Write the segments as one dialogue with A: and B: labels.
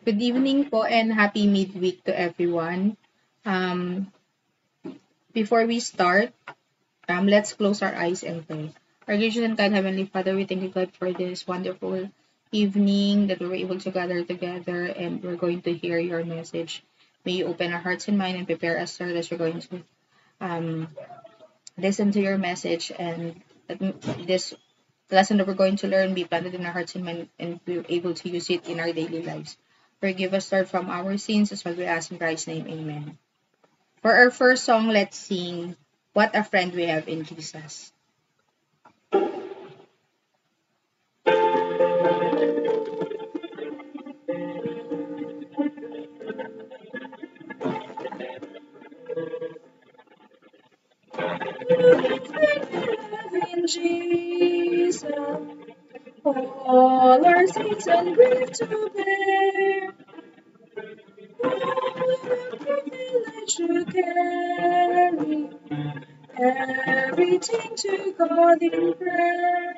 A: Good evening po and happy midweek to everyone. Um, Before we start, let's close our eyes and pray. Our gracious and kind Heavenly Father, we thank you, God, for this wonderful evening that we were able to gather together and we're going to hear your message. May you open our hearts and mind and prepare us, sir, as we're going to um, listen to your message and that this lesson that we're going to learn be planted in our hearts and mind and we're able to use it in our daily lives. Forgive us, Lord, from our sins as well we ask in Christ's name. Amen. For our first song, let's sing What a Friend We Have in Jesus.
B: In Jesus, all our sins and grief to bear. What a privilege to carry everything to God in prayer.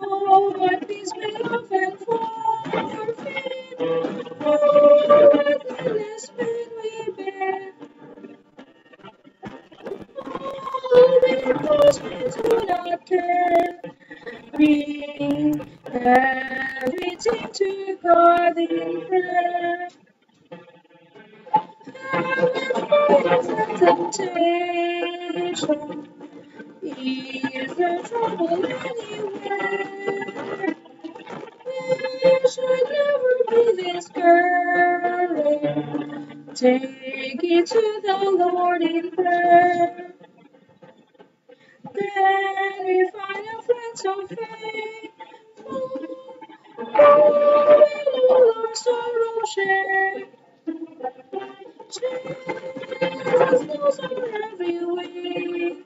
B: Oh, what peace we often forfeit. Oh, what endless pain we bear. Oh, because we do not care. Bring everything to God in prayer. Temptation is the trouble anywhere. We should never be discouraged. Take it to the Lord in prayer. Then we find a friend so faithful. Oh, will our sorrow share. Jesus knows our every weakness.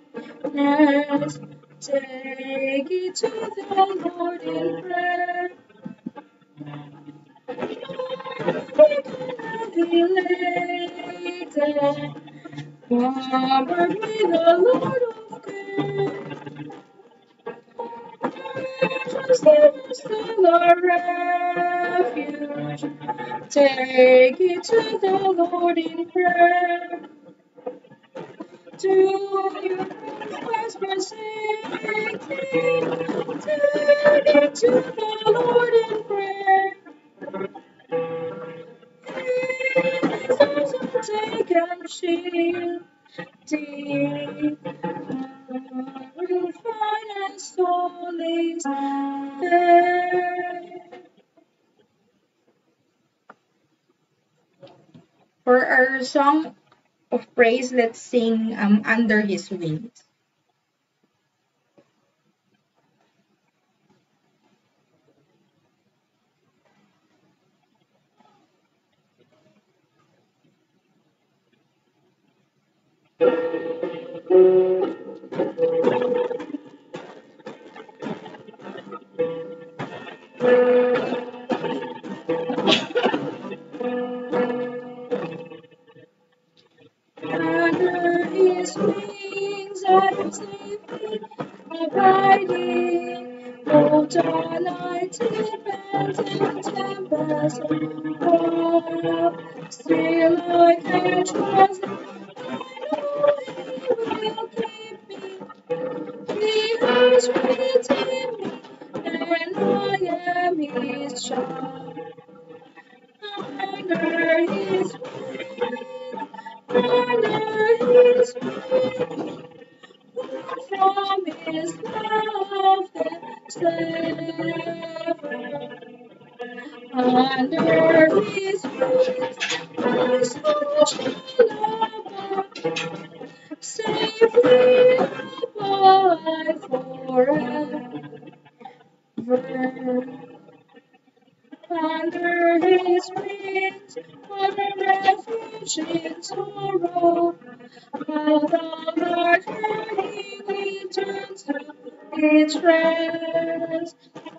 B: Take it to the Lord in prayer. Heavy laden, covered with the Lord of care. Just give us still our refuge. Take it to the Lord in prayer. Do your best forsaking. Take it to the Lord in prayer. Jesus will take and shield deep. Will find and soul is there.
A: For our song of praise, let's sing Under His Wings.
B: Under his wings I am safely abiding. Both on night winds and tempests roll. Still I can trust. I know he will keep me. He has redeemed me, and I am his child. Under his wings, under his wings, from his love that's ever. Under his wings, my soul shall abide, safely abide forever. Under his wings, what a refuge in sorrow. While the heart hurting returns to its rest.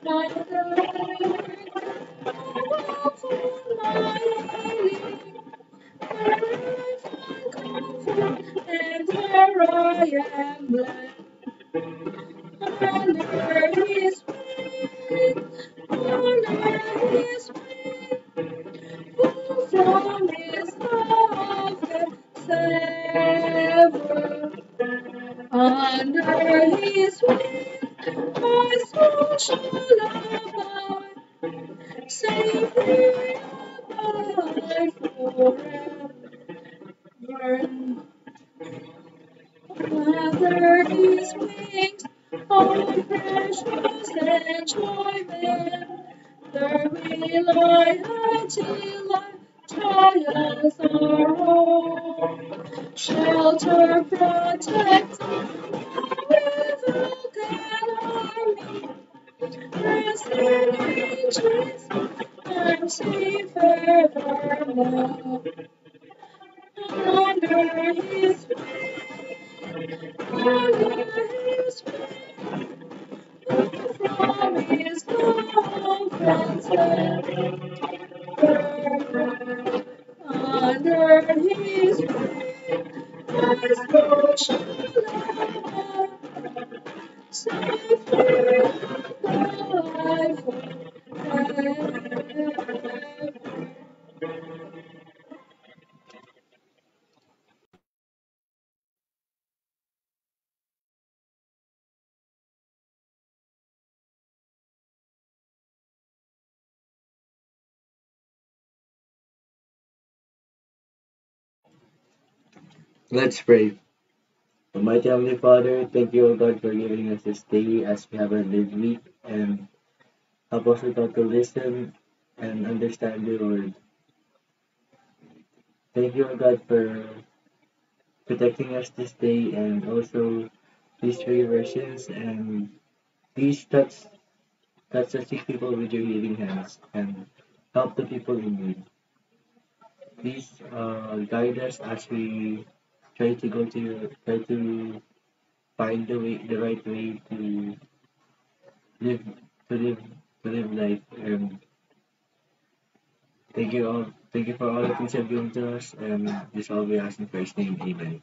B: Under for my healing, where I find comfort and where I am blessed. Under his wings, under his wings. promise of the Savior. Under his wings, my soul shall abide, safely abide forever. Under his wings, oh precious enjoyment, there will I hide till our trials are o'er. Shelter, protect, evil can harm me. Rest in riches, I'm safe evermore. Under his under his promise comforted. Under his my soul shall abide, safely abide forever.
C: Let's pray. Almighty Heavenly Father, thank you, O God, for giving us this day as we have a midweek, and help us, O God, to listen and understand your word. Thank you, O God, for protecting us this day and also these three versions, and please touch the sick people with your healing hands and help the people in need. Please guide us as we try to find the right way live, to live, to live life. And thank you for all the things you've given to us. And this all we ask in Christ's name, Amen.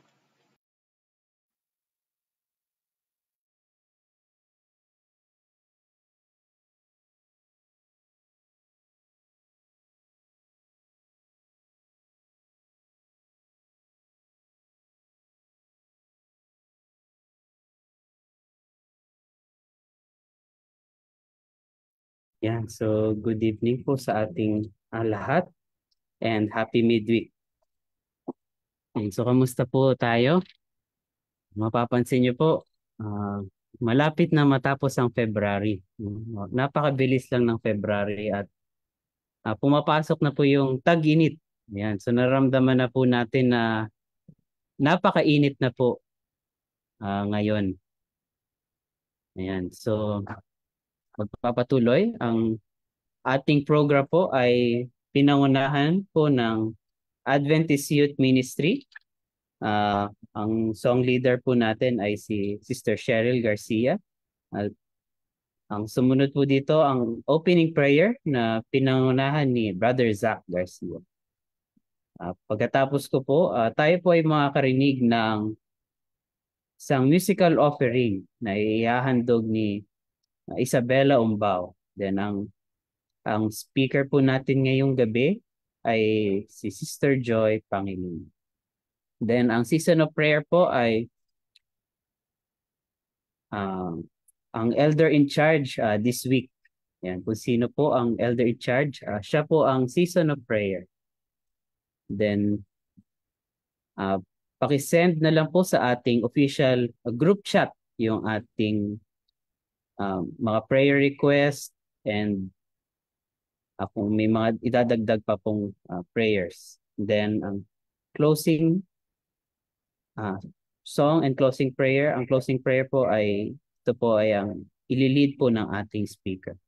D: Yan, so good evening po sa ating lahat and happy midweek. And so kamusta po tayo? Mapapansin niyo po, malapit na matapos ang February. Napakabilis lang ng February at pumapasok na po yung tag-init. Yan, so naramdaman na po natin na napakainit na po ngayon. Ayan, so magpapatuloy. Ang ating program po ay pinangunahan po ng Adventist Youth Ministry. Ang song leader po natin ay si Sister Cheryl Garcia. At ang sumunod po dito ang opening prayer na pinangunahan ni Brother Zach Garcia. Pagkatapos ko po, tayo po ay makakarinig ng isang musical offering na ihahandog ni Isabella Umbao. Then ang speaker po natin ngayong gabi ay si Sister Joy Pangilinan. Then ang season of prayer po ay ang elder in charge this week. Yan, kung sino po ang elder in charge, siya po ang season of prayer. Then pakisend na lang po sa ating official group chat yung ating mga prayer request and kung may mga idadagdag pa pong prayers. Then ang closing song and closing prayer. Ang closing prayer po ay ito po ay ang ililid po ng ating speaker.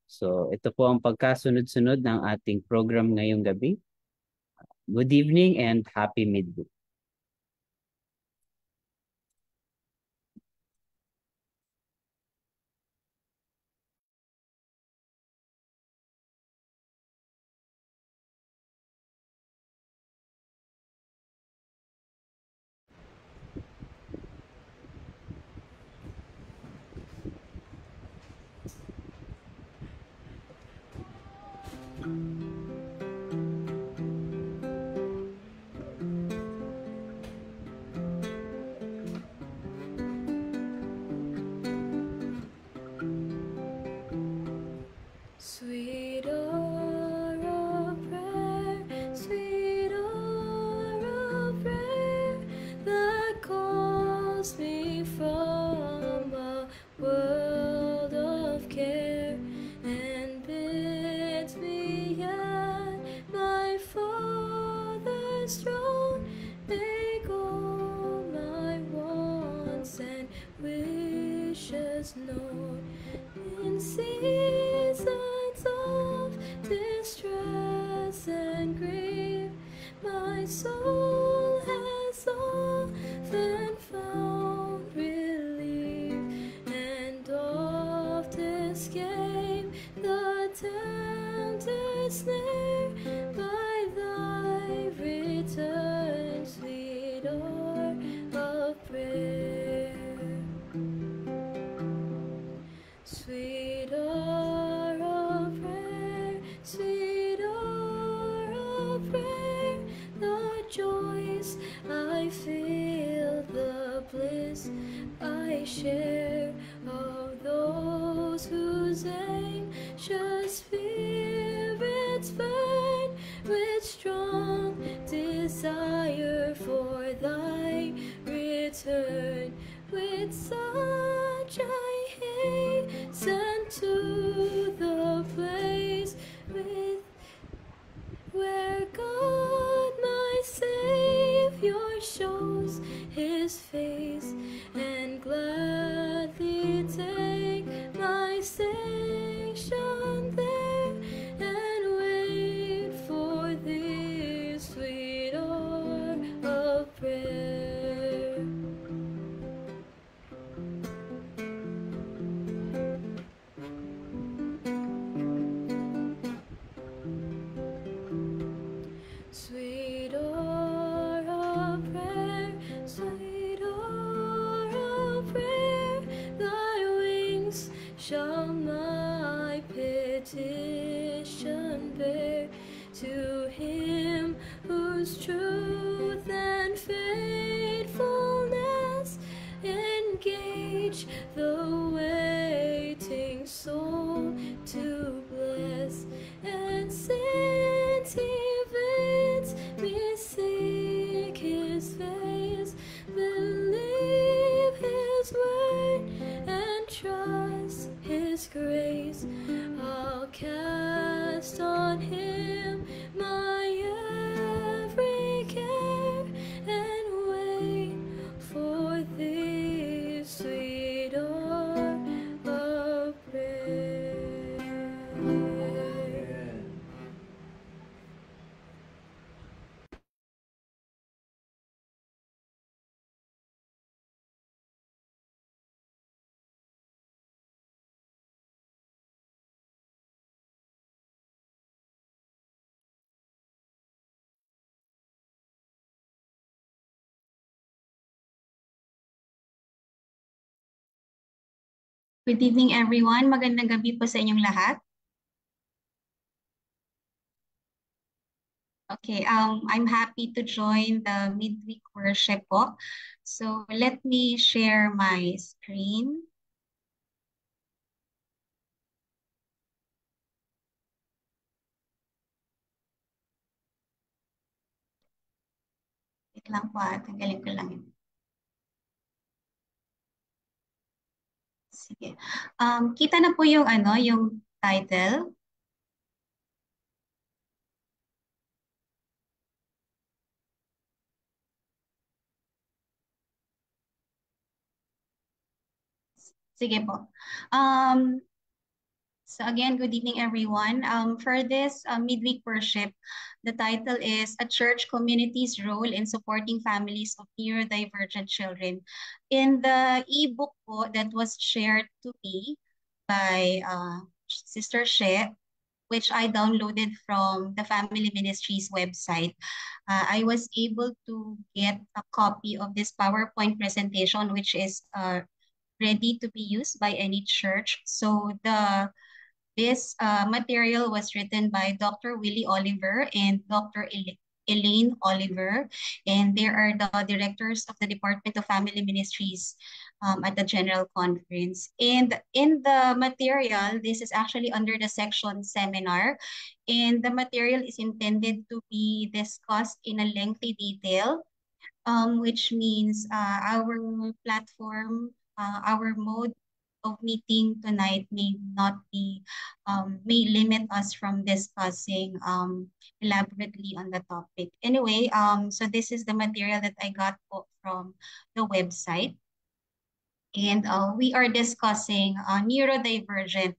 D: So ito po ang pagkasunod-sunod ng ating program ngayong gabi. Good evening and happy midweek.
B: always near by thy return, sweet hour of prayer. Sweet hour of prayer, sweet hour of prayer, the joys I feel, the bliss I share of those whose anxious spirits burn with strong desire for thy return. With such I hasten to the place where God my Savior shows his face, and gladly take my station there, and wait for this sweet hour of prayer. Sweet hour of prayer, sweet hour of prayer, thy wings shall my petition bear to him whose truth and faithfulness engage the waiting soul to bless. And since he bids me seek his face, believe his word and trust his grace, I'll cast on him my every care, and wait for thee, sweet hour of prayer.
E: Good evening, everyone. Magandang gabi po sa inyong lahat. Okay, I'm happy to join the midweek worship po. So let me share my screen. Wait lang po, tanggalin ko lang yun. Sige. Kita na po yung yung title. Sige po. So again, good evening, everyone. For this midweek worship, the title is A Church Community's Role in Supporting Families of Neurodivergent Children. In the ebook po that was shared to me by Sister She, which I downloaded from the Family Ministries website, I was able to get a copy of this PowerPoint presentation, which is ready to be used by any church. So this material was written by Dr. Willie Oliver and Dr. Elaine Oliver, and they are the directors of the Department of Family Ministries at the General Conference. And in the material, this is actually under the section seminar, and the material is intended to be discussed in a lengthy detail, which means our platform, our mode of meeting tonight may not be, may limit us from discussing elaborately on the topic. Anyway, so this is the material that I got from the website. And we are discussing neurodivergent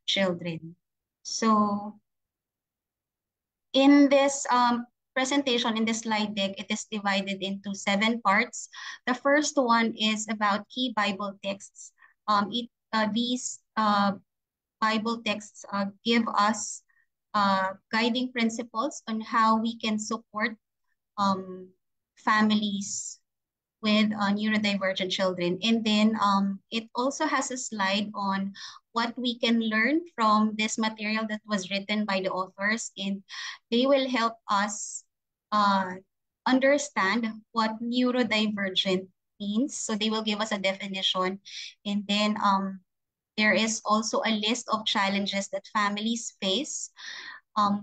E: children. So in this presentation, in this slide deck, it is divided into 7 parts. The first one is about key Bible texts. These Bible texts give us guiding principles on how we can support families with neurodivergent children. And then it also has a slide on what we can learn from this material that was written by the authors, and they will help us uh, understand what neurodivergent means. So they will give us a definition, and then there is also a list of challenges that families face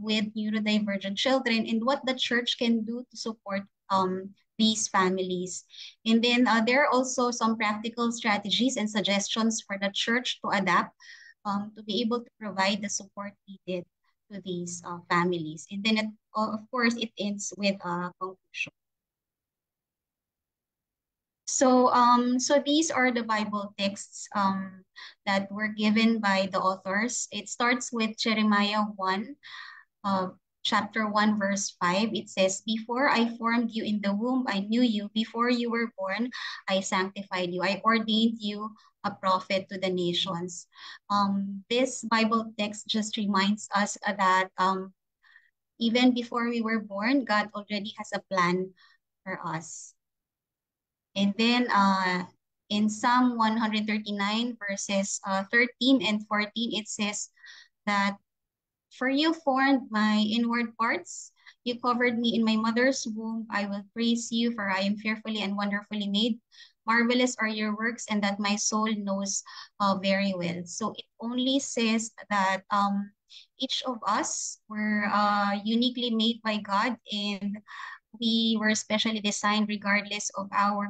E: with neurodivergent children and what the church can do to support these families. And then there are also some practical strategies and suggestions for the church to adapt to be able to provide the support needed to these families. And then, of course, it ends with a conclusion. So these are the Bible texts that were given by the authors. It starts with Jeremiah 1, chapter 1, verse 5. It says, "Before I formed you in the womb, I knew you. Before you were born, I sanctified you. I ordained you a prophet to the nations." This Bible text just reminds us that even before we were born, God already has a plan for us. And then in Psalm 139, verses 13 and 14, it says that, "For you formed my inward parts. You covered me in my mother's womb. I will praise you, for I am fearfully and wonderfully made. Marvelous are your works, and that my soul knows very well." So it only says that each of us were uniquely made by God, and we were specially designed regardless of our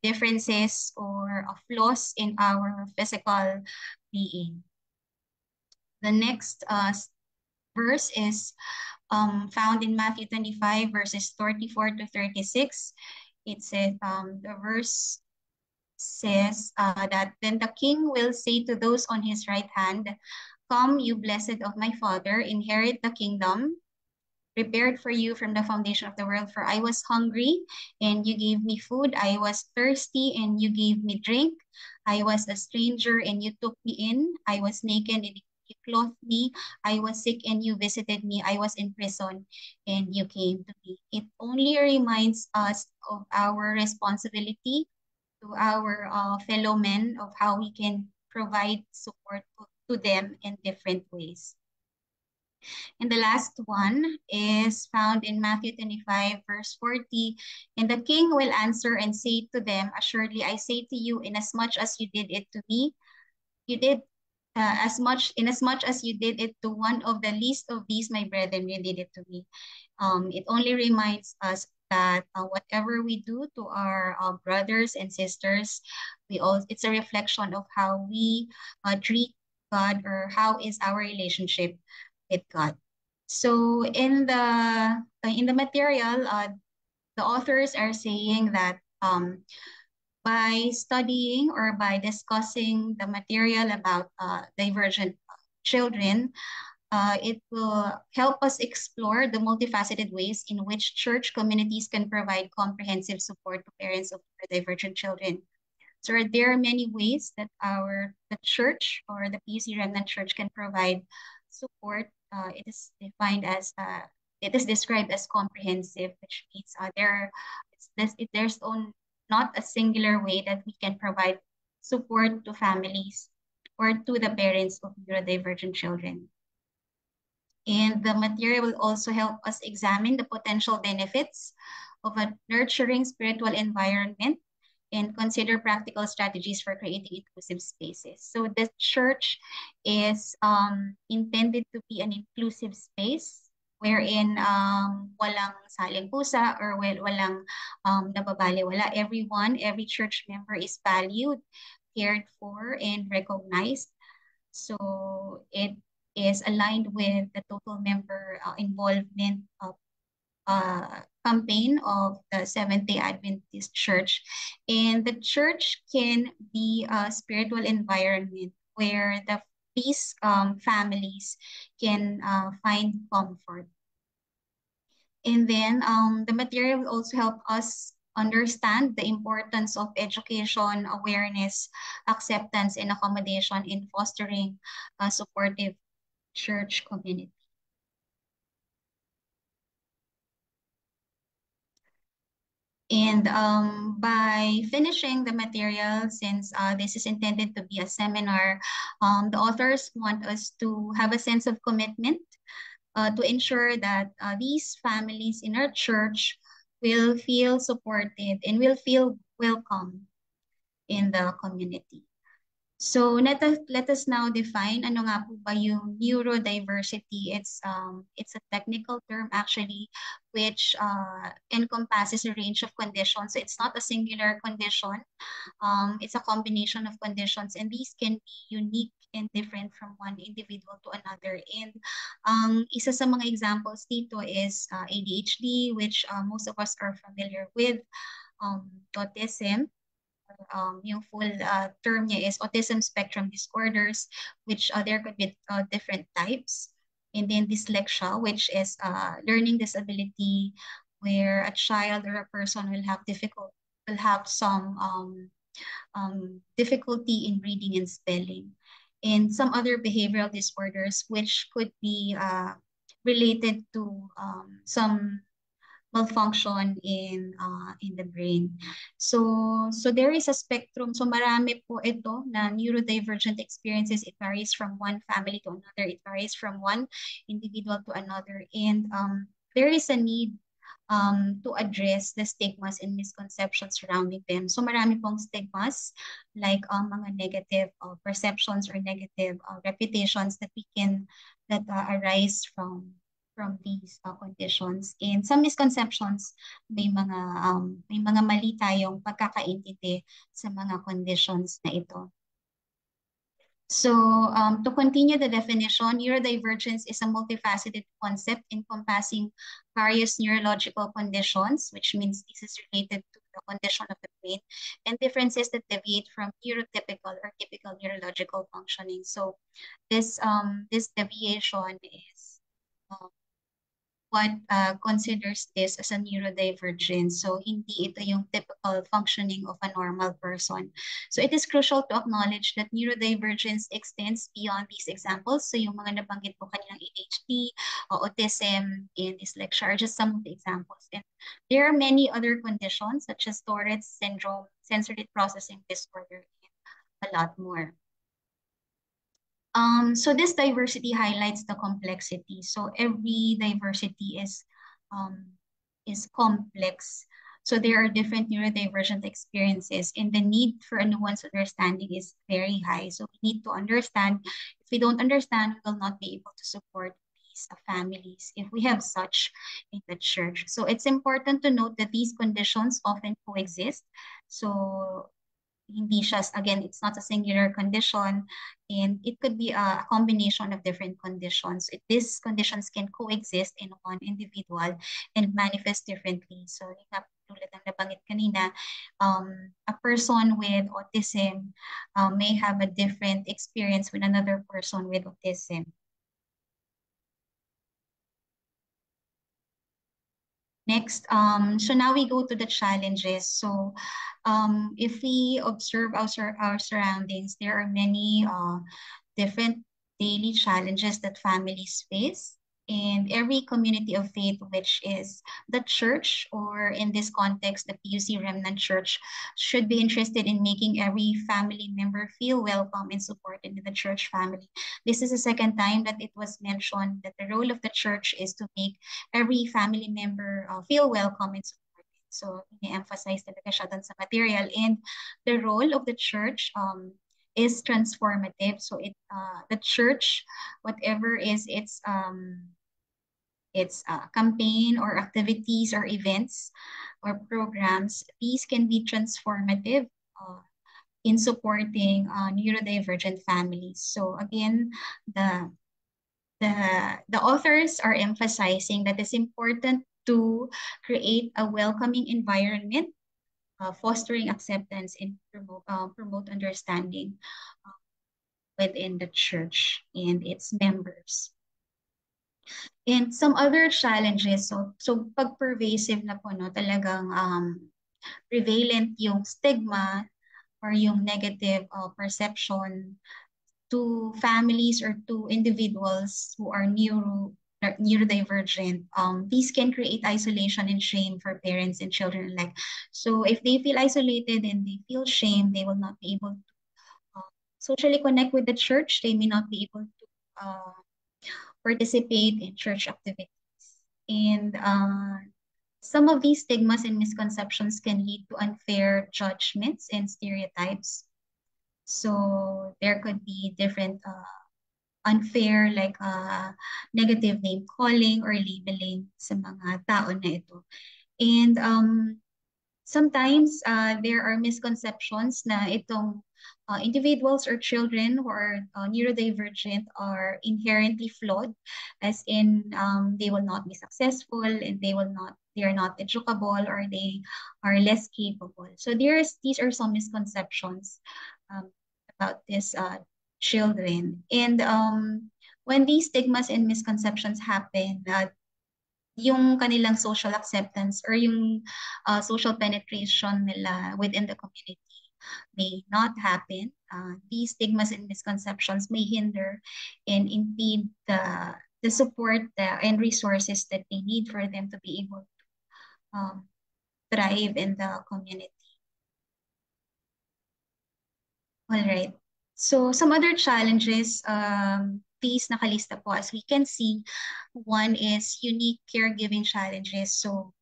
E: differences or flaws in our physical being. The next verse is found in Matthew 25, verses 34 to 36. It says, the verse says that, "Then the king will say to those on his right hand, 'Come, you blessed of my Father, inherit the kingdom prepared for you from the foundation of the world. For I was hungry, and you gave me food. I was thirsty, and you gave me drink. I was a stranger, and you took me in. I was naked, and you clothed me. I was sick, and you visited me. I was in prison, and you came to me." It only reminds us of our responsibility to our fellow men, of how we can provide support to them in different ways. And the last one is found in Matthew 25, verse 40. "And the king will answer and say to them, 'Assuredly, I say to you, inasmuch as you did it to me, you did inasmuch as you did it to one of the least of these, my brethren, you did it to me.'" It only reminds us that whatever we do to our brothers and sisters, it's a reflection of how we treat God, or how is our relationship with God. So in the material, the authors are saying that by studying or by discussing the material about divergent children, it will help us explore the multifaceted ways in which church communities can provide comprehensive support to parents of divergent children. So there are many ways that the church or the PUC Remnant Church can provide support. It is defined as it is described as comprehensive, which means there's not a singular way that we can provide support to families or to the parents of neurodivergent children. And the material will also help us examine the potential benefits of a nurturing spiritual environment and consider practical strategies for creating inclusive spaces. So the church is intended to be an inclusive space wherein walang saling pusa, or walang nababaliwala. Every church member is valued, cared for, and recognized. So it is aligned with the total member involvement of campaign of the Seventh-day Adventist Church. And the church can be a spiritual environment where these families can find comfort. And then the material will also help us understand the importance of education, awareness, acceptance, and accommodation in fostering supportive church community. And by finishing the material, since this is intended to be a seminar, the authors want us to have a sense of commitment to ensure that these families in our church will feel supported and will feel welcome in the community. So let us now define ano nga po ba yung neurodiversity. It's a technical term actually which encompasses a range of conditions. So it's not a singular condition. It's a combination of conditions, and these can be unique and different from one individual to another. And isa sa mga examples dito is ADHD, which most of us are familiar with, autism. Yung full term niya is autism spectrum disorders, which there could be different types. And then dyslexia, which is learning disability, where a child or a person will have some difficulty in reading and spelling. And some other behavioral disorders, which could be related to some malfunction in the brain. So there is a spectrum. So marami po ito na neurodivergent experiences. It varies from one family to another. It varies from one individual to another. And there is a need to address the stigmas and misconceptions surrounding them. So marami pong stigmas like mga negative perceptions or negative reputations that arise from these conditions. And some misconceptions, may mga mali tayong pagkakaintindi sa mga conditions na ito. So to continue the definition, neurodivergence is a multifaceted concept encompassing various neurological conditions, which means this is related to the condition of the brain, and differences that deviate from neurotypical or typical neurological functioning. So this deviation is what considers this as a neurodivergence. So hindi ito yung typical functioning of a normal person. So it is crucial to acknowledge that neurodivergence extends beyond these examples. So yung mga nabanggit po kaninang ADHD, autism, and dyslexia are just some of the examples. And there are many other conditions such as Tourette's syndrome, sensory processing disorder, and a lot more. So this diversity highlights the complexity. So every diversity is complex. So there are different neurodivergent experiences, and the need for a nuanced understanding is very high. So we need to understand. If we don't understand, we will not be able to support these families if we have such in the church. So it's important to note that these conditions often coexist. So hindi siya, again, it's not a singular condition, and it could be a combination of different conditions. These conditions can coexist in one individual and manifest differently. So, tulad ng nabanggit kanina, a person with autism may have a different experience with another person with autism. Next, so now we go to the challenges. So if we observe our surroundings, there are many different daily challenges that families face. And every community of faith, which is the church, or in this context, the PUC Remnant Church, should be interested in making every family member feel welcome and supported in the church family. This is the second time that it was mentioned that the role of the church is to make every family member feel welcome and supported. So, i-emphasize talaga siya dun sa material. And the role of the church is transformative. So the church, whatever is its campaign or activities or events or programs, these can be transformative in supporting neurodivergent families. So again, the authors are emphasizing that it's important to create a welcoming environment, fostering acceptance, and promote understanding within the church and its members. And some other challenges, so pag pervasive na po, no, talagang prevalent yung stigma or yung negative perception to families or to individuals who are neurodivergent, these can create isolation and shame for parents and children alike. So if they feel isolated and they feel shame, they will not be able to socially connect with the church. They may not be able to participate in church activities. And some of these stigmas and misconceptions can lead to unfair judgments and stereotypes. So there could be different unfair like negative name calling or labeling sa mga tao na ito. And sometimes there are misconceptions na itong individuals or children who are neurodivergent are inherently flawed, as in they will not be successful and they are not educable or they are less capable. So these are some misconceptions um, about these children. And when these stigmas and misconceptions happen, yung kanilang social acceptance or yung social penetration nila within the community may not happen. These stigmas and misconceptions may hinder and impede the support and resources that they need for them to be able to thrive in the community. All right. So some other challenges, these nakalista po as we can see. One is unique caregiving challenges. So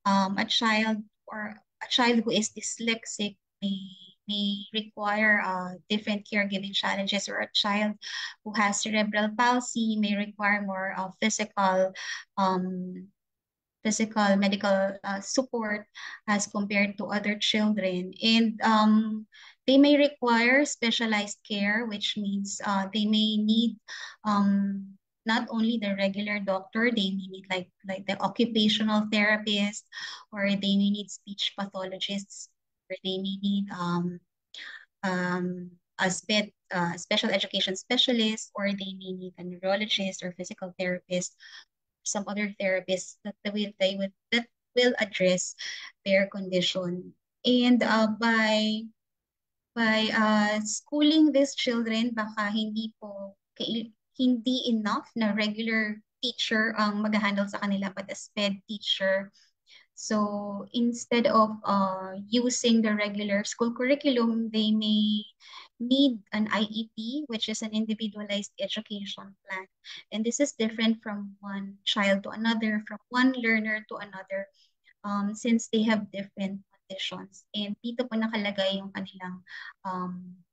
E: a child who is dyslexic may require different caregiving challenges, or a child who has cerebral palsy may require more um, physical medical support as compared to other children. And they may require specialized care, which means they may need not only the regular doctor, they may need like the occupational therapist, or they may need speech pathologists, or they may need special education specialist, or they may need a neurologist or physical therapist, some other therapists that will address their condition. And by schooling these children, baka hindi enough na regular teacher ang mag-handle sa kanila, but a SPED teacher. So instead of using the regular school curriculum, they may need an IEP, which is an individualized education plan. And this is different from one child to another, from one learner to another, since they have different conditions. And dito po nakalagay yung kanilang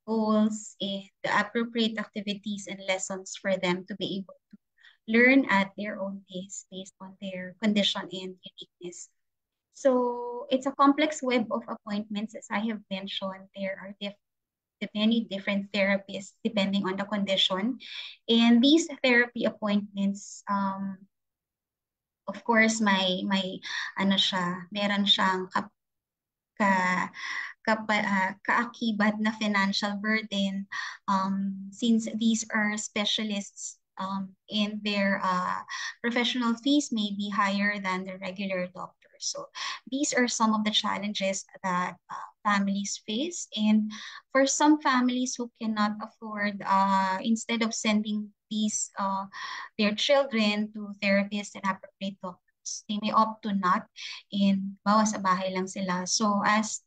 E: goals and the appropriate activities and lessons for them to be able to learn at their own pace based on their condition and uniqueness. So it's a complex web of appointments. As I have mentioned, there are many different therapists depending on the condition. And these therapy appointments, of course, meron siyang kaakibat na financial burden, since these are specialists, and their professional fees may be higher than the regular doctor. So these are some of the challenges that families face. And for some families who cannot afford, instead of sending their children to therapists and appropriate doctors, they may opt to not, and bawa sa bahay lang sila. So as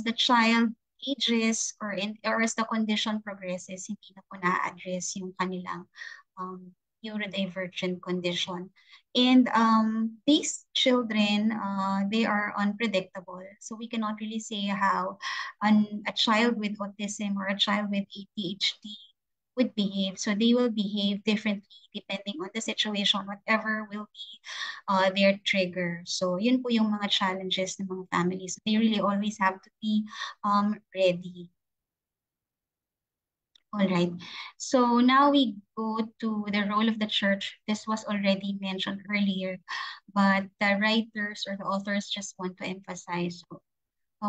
E: the child ages or as the condition progresses, hindi na po na-address yung kanilang neurodivergent condition. And these children, they are unpredictable. So we cannot really say how a child with autism or a child with ADHD would behave. So they will behave differently depending on the situation, whatever will be their trigger. So yun po yung mga challenges ng mga families. They really always have to be ready. All right. So now we go to the role of the church. This was already mentioned earlier, but the writers or the authors just want to emphasize.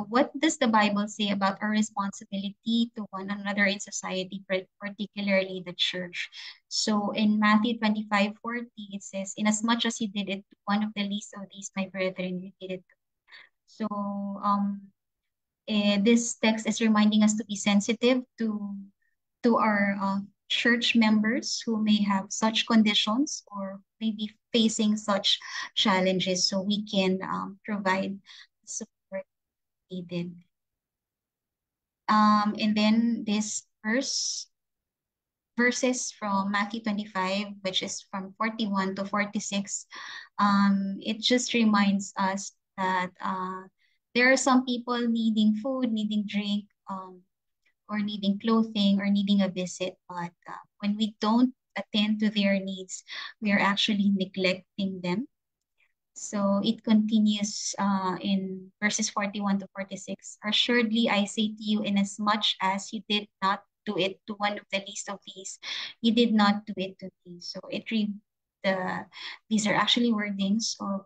E: What does the Bible say about our responsibility to one another in society, particularly the church? So in Matthew 25:40, it says, "Inasmuch as you did it to one of the least of these, my brethren, you did it to me." So this text is reminding us to be sensitive to to our church members who may have such conditions or maybe facing such challenges, so we can provide support needed. And then this verses from Matthew 25, which is from 41 to 46, it just reminds us that there are some people needing food, needing drink, or needing clothing, or needing a visit. But when we don't attend to their needs, we are actually neglecting them. So it continues in verses 41 to 46. Assuredly, I say to you, inasmuch as you did not do it to one of the least of these, you did not do it to me. So these are actually wordings of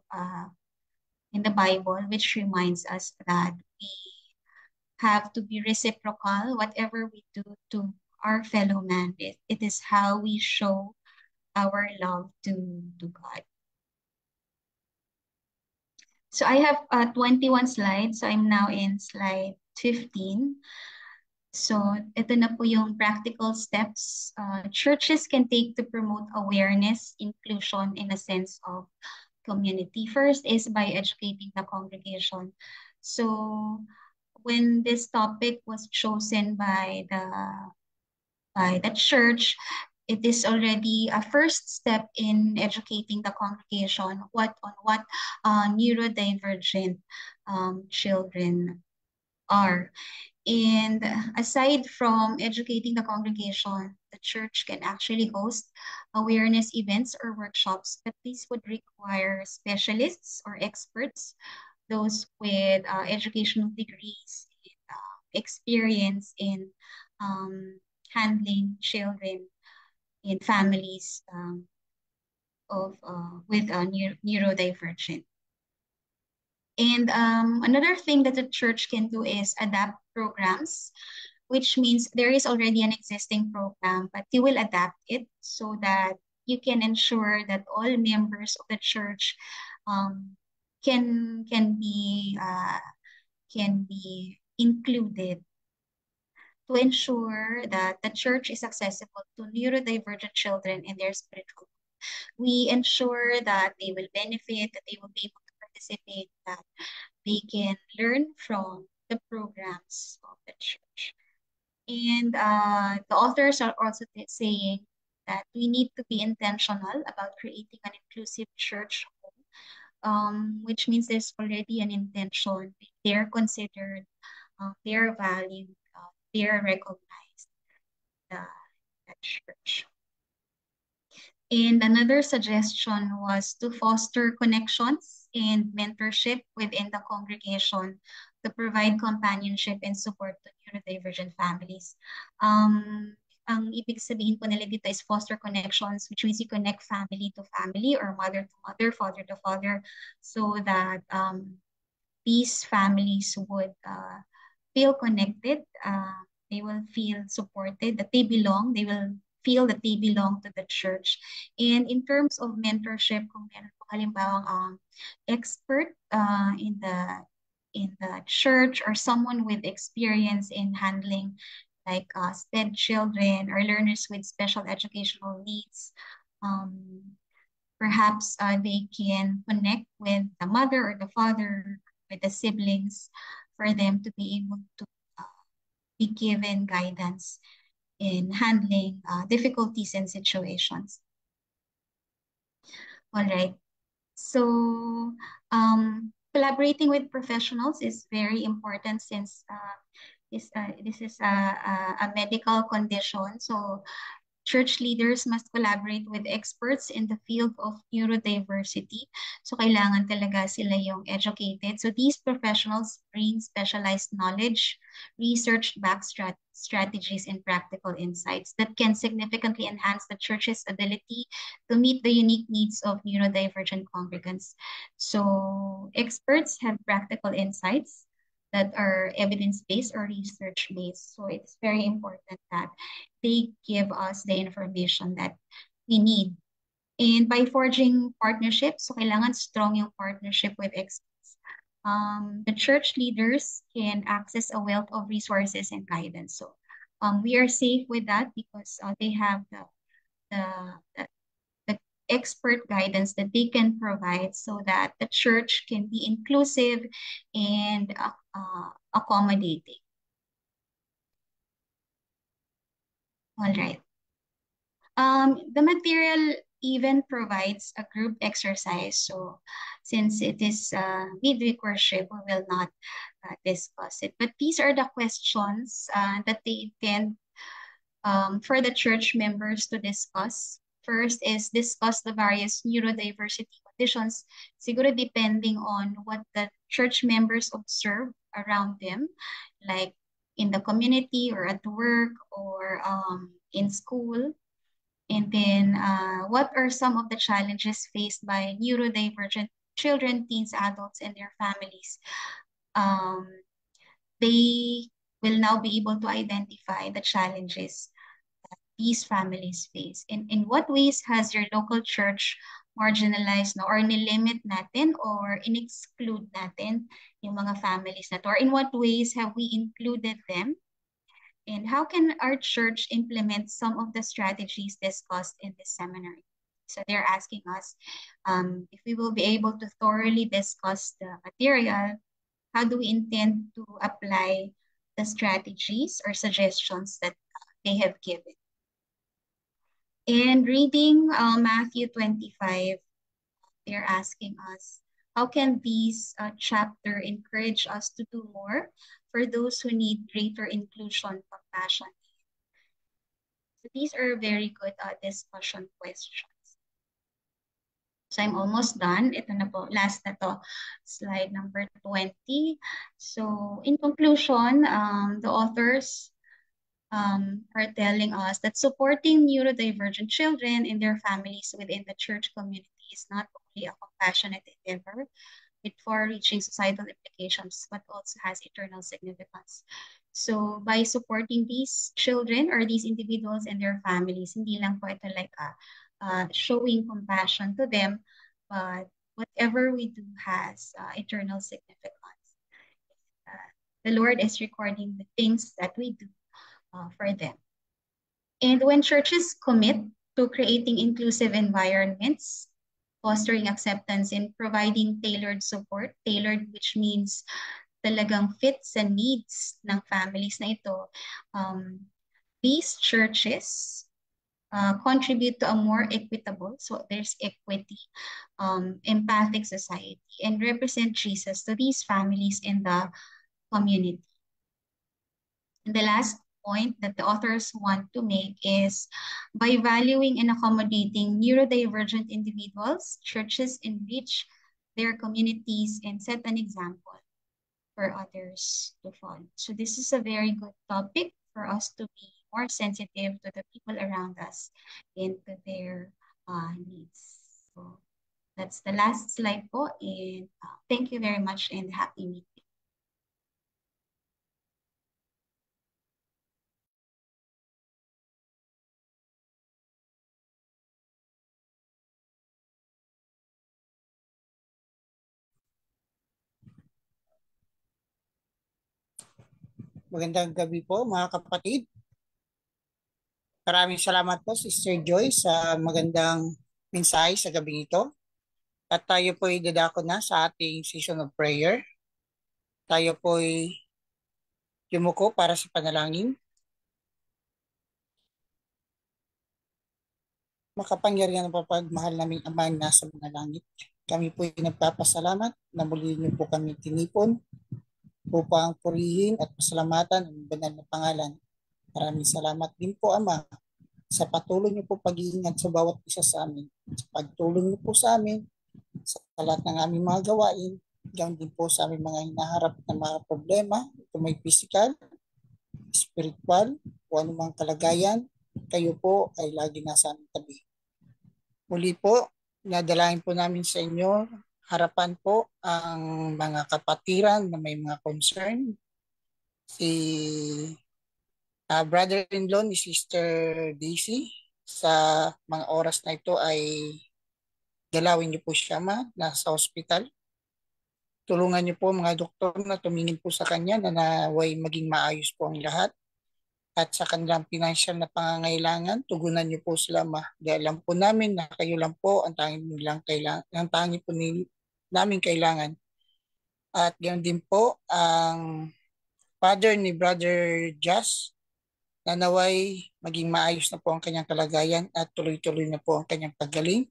E: in the Bible, which reminds us that we have to be reciprocal. Whatever we do to our fellow man, it is how we show our love to God. So I have 21 slides. So I'm now in slide 15. So ito na po yung practical steps churches can take to promote awareness, inclusion, in a sense of community. First is by educating the congregation. So when this topic was chosen by the church, it is already a first step in educating the congregation on what neurodivergent children are. And aside from educating the congregation, the church can actually host awareness events or workshops, but these would require specialists or experts, those with educational degrees and experience in handling children in families with neurodivergent. And another thing that the church can do is adapt programs, which means there is already an existing program, but you will adapt it so that you can ensure that all members of the church can be included to ensure that the church is accessible to neurodivergent children in their spiritual. We ensure that they will benefit, that they will be able to participate, that they can learn from the programs of the church. And the authors are also saying that we need to be intentional about creating an inclusive church home, which means there's already an intention. They're considered, they're valued, they're recognized the church. And another suggestion was to foster connections and mentorship within the congregation to provide companionship and support to neurodivergent families. Ang ibig sabihin po nila dito is foster connections, which means you connect family to family or mother to mother, father to father, so that these families would feel connected, they will feel supported, that they belong, they will feel that they belong to the church. And in terms of mentorship, kung meron po halimbawa expert in the church or someone with experience in handling like STEM children or learners with special educational needs, perhaps they can connect with the mother or the father, with the siblings, for them to be able to be given guidance in handling difficulties and situations. All right. So collaborating with professionals is very important since this is a medical condition. So church leaders must collaborate with experts in the field of neurodiversity. So kailangan talaga sila yung educated. So these professionals bring specialized knowledge, research-backed strategies, and practical insights that can significantly enhance the church's ability to meet the unique needs of neurodivergent congregants. So experts have practical insights that are evidence-based or research-based. So it's very important that they give us the information that we need. And by forging partnerships, so kailangan strong yung partnership with experts. The church leaders can access a wealth of resources and guidance. So we are safe with that because they have the, the, the expert guidance that they can provide so that the church can be inclusive and accommodating. All right. The material even provides a group exercise. So since it is midweek worship, we will not discuss it. But these are the questions that they intend for the church members to discuss. First is discuss the various neurodiversity conditions, siguro depending on what the church members observe around them, like in the community or at work or in school. And then what are some of the challenges faced by neurodivergent children, teens, adults, and their families? They will now be able to identify the challenges these families face. In what ways has your local church marginalized no, or nilimit natin or in-exclude natin yung mga families na to? Or in what ways have we included them? And how can our church implement some of the strategies discussed in this seminary? So they're asking us if we will be able to thoroughly discuss the material, how do we intend to apply the strategies or suggestions that they have given? And reading Matthew 25, they're asking us, how can this chapter encourage us to do more for those who need greater inclusion, compassion? So these are very good discussion questions. So I'm almost done. Ito na po, last na to, slide number 20. So in conclusion, the authors are telling us that supporting neurodivergent children and their families within the church community is not only a compassionate endeavor with far-reaching societal implications, but also has eternal significance. So by supporting these children or these individuals and their families, hindi lang po ito like showing compassion to them, but whatever we do has eternal significance. The Lord is recording the things that we do for them. And when churches commit to creating inclusive environments, fostering acceptance, and providing tailored support, tailored which means talagang fits and needs ng families na ito, these churches contribute to a more equitable, so there's equity, empathic society, and represent Jesus to these families in the community. And the last point that the authors want to make is by valuing and accommodating neurodivergent individuals, churches enrich their communities and set an example for others to follow. So this is a very good topic for us to be more sensitive to the people around us and to their needs. So that's the last slide po, and thank you very much and happy meeting.
F: Magandang gabi po mga kapatid. Maraming salamat po Sister Joy sa magandang mensahe sa gabi ito. At tayo po ay dadako na sa ating season of prayer. Tayo po ay yumuko para sa panalangin. Makapangyarihan ng papagmahal naming Ama na nasa mga langit. Kami po ay nagpapasalamat na muli niyo po kami tinipon upang purihin at pasalamatan ang banal na pangalan. Maraming salamat din po Ama sa patuloy niyo po pag-iingat sa bawat isa sa amin. Sa pagtulong niyo po sa amin sa lahat ng aming mga gawain, gayon din po sa aming mga hinaharap na mga problema, ito may physical, spiritual, o anumang kalagayan, kayo po ay lagi nasa aming tabi. Muli po, nadalain po namin sa inyo, harapan po ang mga kapatiran na may mga concern. Si brother-in-law ni Sister Daisy, sa mga oras na ito ay dalawin niyo po siya nasa hospital. Tulungan niyo po mga doktor na tumingin po sa kanya na naway maging maayos po ang lahat. at sa kanilang financial na pangangailangan, tugunan niyo po sila, Ama. Dahil alam po namin na kayo lang po ang tanging nilang kailangan, ang tanging po namin kailangan. At ganoon din po ang father ni Brother Jazz, na naway maging maayos na po ang kanyang kalagayan at tuloy-tuloy na po ang kanyang paggaling.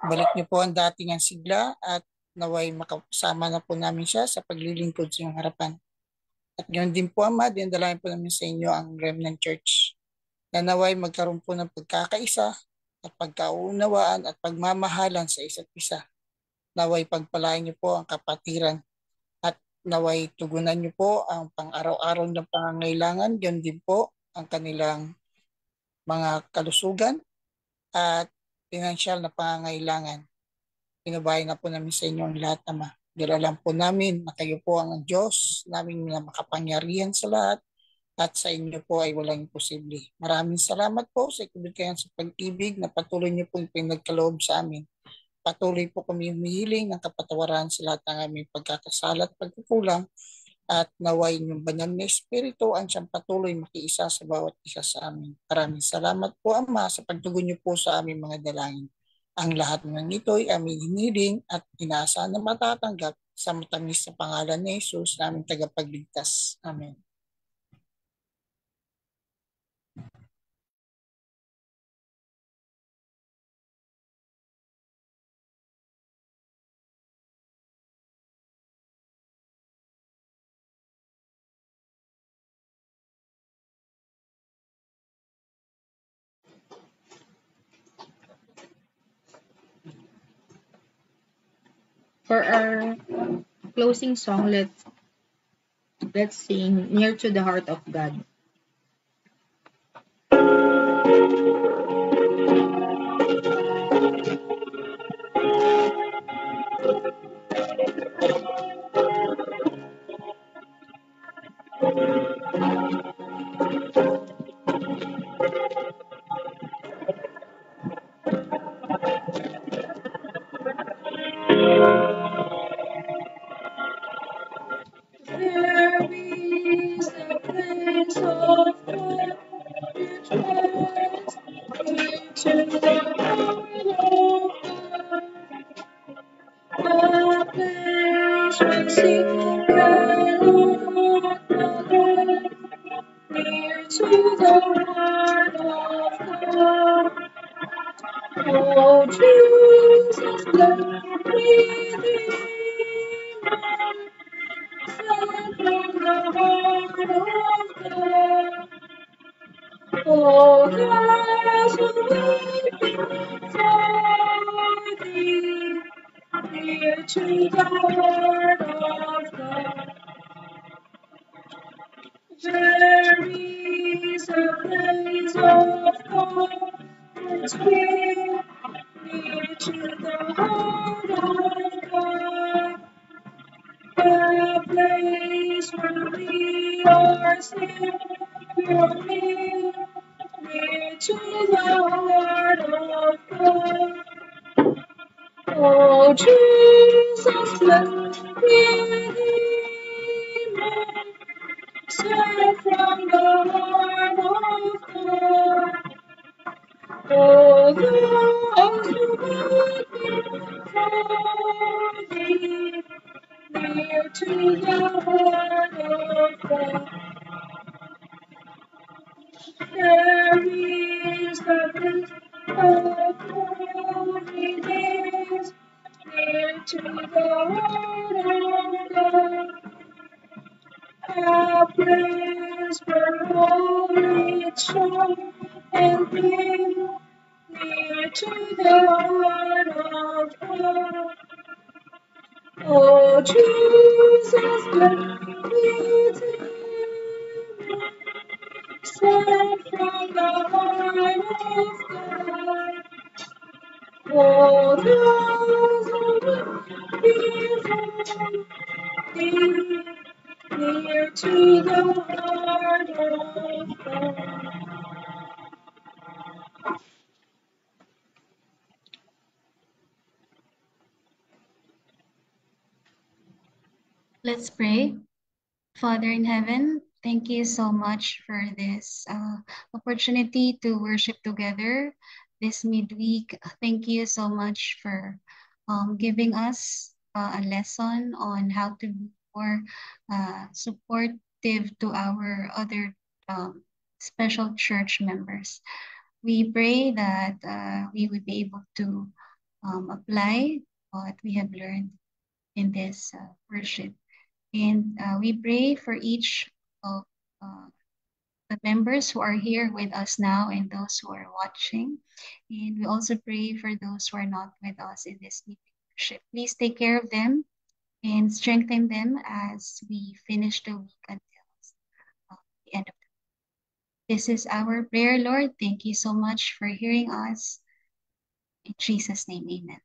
F: Balik niyo po ang dating ang sigla at naway makasama na po namin siya sa paglilingkod sa iyong harapan. At ganoon din po, Ama, dinadalayan po namin sa inyo ang Remnant Church, na naway magkaroon po ng pagkakaisa at pagkaunawaan at pagmamahalan sa isa't isa. Naway pagpalain niyo po ang kapatiran at naway tugunan niyo po ang pang-araw-araw na pangangailangan, yun din po ang kanilang mga kalusugan at financial na pangangailangan. Pinabahay na po namin sa inyo ang lahat, Ama. Dahil alam po namin na kayo po ang Diyos namin na makapangyarihan sa lahat at sa inyo po ay walang imposible. Maraming salamat po sa ikabigkayan sa pag-ibig na patuloy niyo po yung pinagkaloob sa amin. Patuloy po kami humihiling ng kapatawaran sa lahat ng aming pagkakasala at pagkukulang at naway yung banal na Espiritu ang siyang patuloy makiisa sa bawat isa sa amin. Maraming salamat po, Ama, sa pagtugon niyo po sa aming mga dalangin. Ang lahat ng ito ay aming hiniling at inaasahan na matatanggap sa matamis na pangalan ni Jesus, naming tagapagligtas. Amen.
A: For our closing song, let's sing Near to the Heart of God.
B: There is a place of God which was into the heart of God, a place where sin cannot dwell, near to the heart of God. Oh, Jesus, blessed Redeemer, sent from the heart of God. Oh, those who wait for thee, near to the heart of God. There is a place of God's will, near to the heart of God. A place where we are still, pure will, near to the heart of God. Oh, Jesus, blessed Redeemer, sent from the heart of God. Oh, those who wait for thee, near to the heart of God. There is the place of holy days, near to the heart of God. A place where all is shown and clean, near to the heart of God. Oh, Jesus, blessed Redeemer, sent from the heart of God. Oh, those who will be near to the heart of God.
E: Let's pray. Father in heaven, Thank you so much for this opportunity to worship together this midweek. Thank you so much for giving us a lesson on how to be more supportive to our other special church members. We pray that we will be able to apply what we have learned in this worship. And we pray for each of uh, the members who are here with us now and those who are watching. And we also pray for those who are not with us in this meeting worship. Please take care of them and strengthen them as we finish the week until the end of the week. This is our prayer, Lord. Thank you so much for hearing us. In Jesus' name, amen.